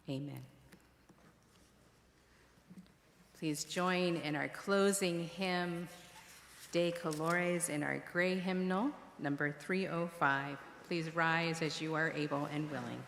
Amen. Please join in our closing hymn, De Colores, in our gray hymnal, number 305. Please rise as you are able and willing.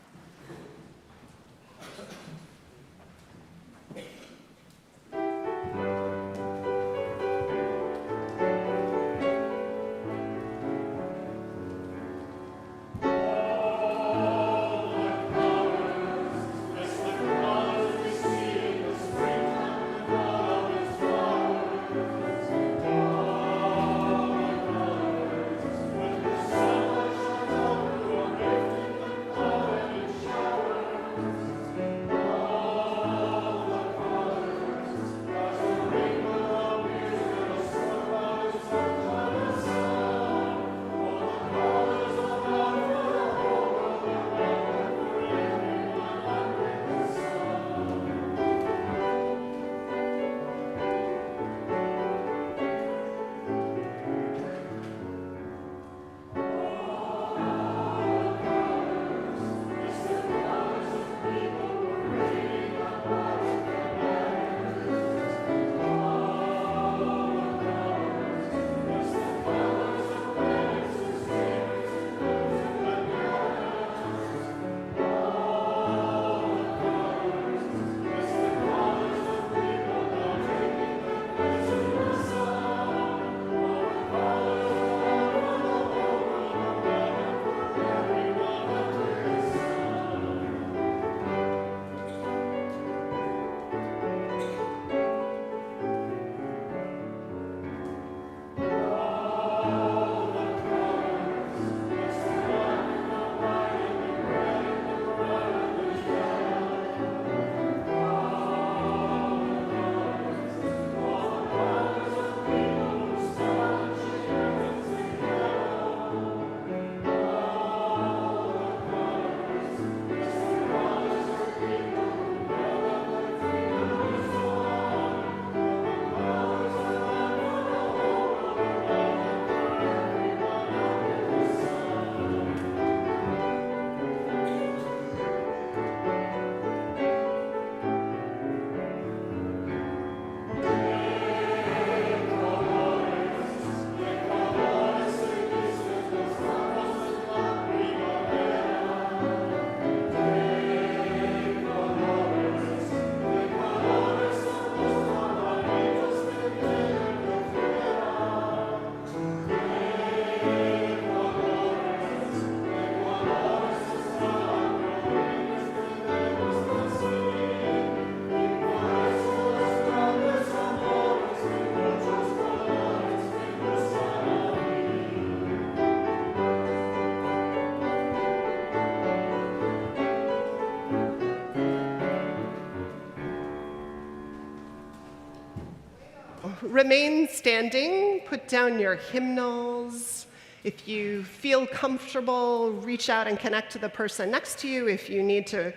Remain standing, put down your hymnals. If you feel comfortable, reach out and connect to the person next to you. If you need to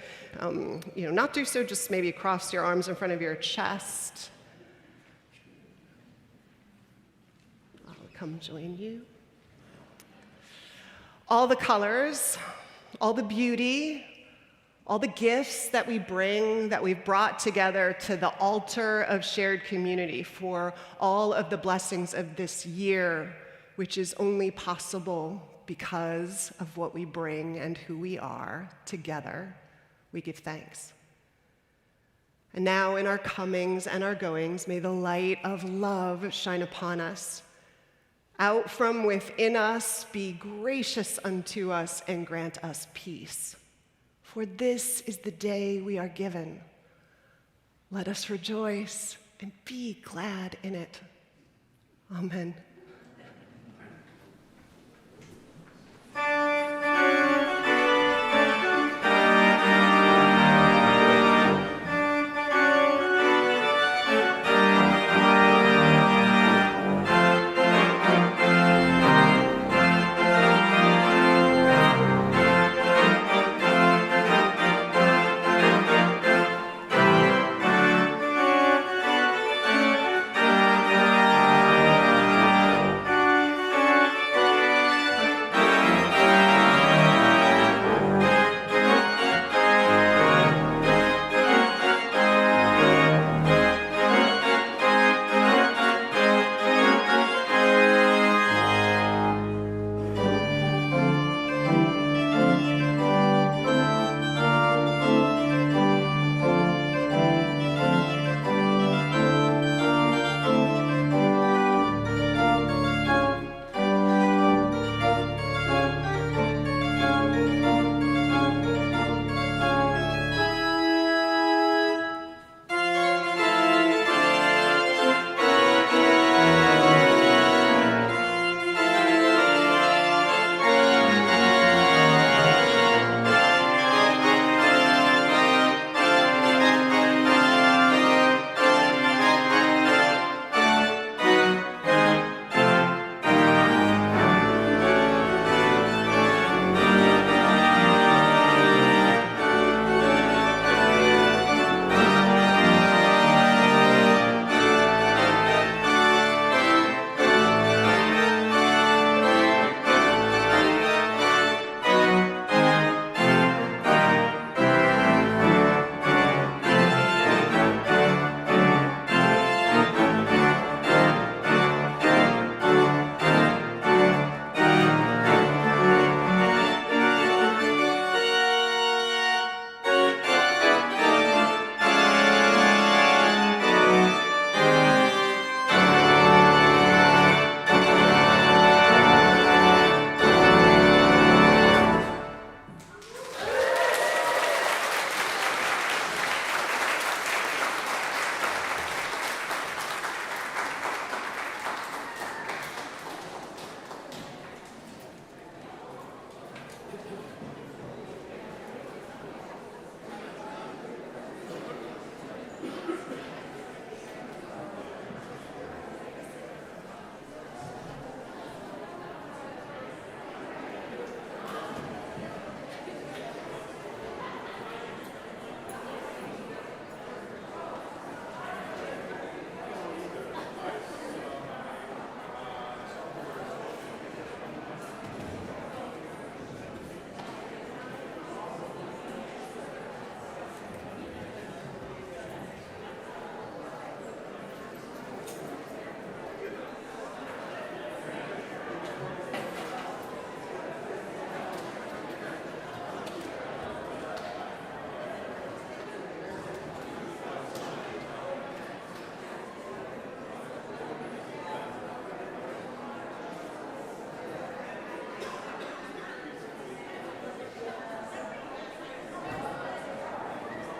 not do so, just maybe cross your arms in front of your chest. I'll come join you. All the colors, all the beauty, all the gifts that we bring, that we've brought together to the altar of shared community for all of the blessings of this year, which is only possible because of what we bring and who we are together we give thanks. And now in our comings and our goings, may the light of love shine upon us. Out from within us, be gracious unto us and grant us peace. For this is the day we are given. Let us rejoice and be glad in it. Amen.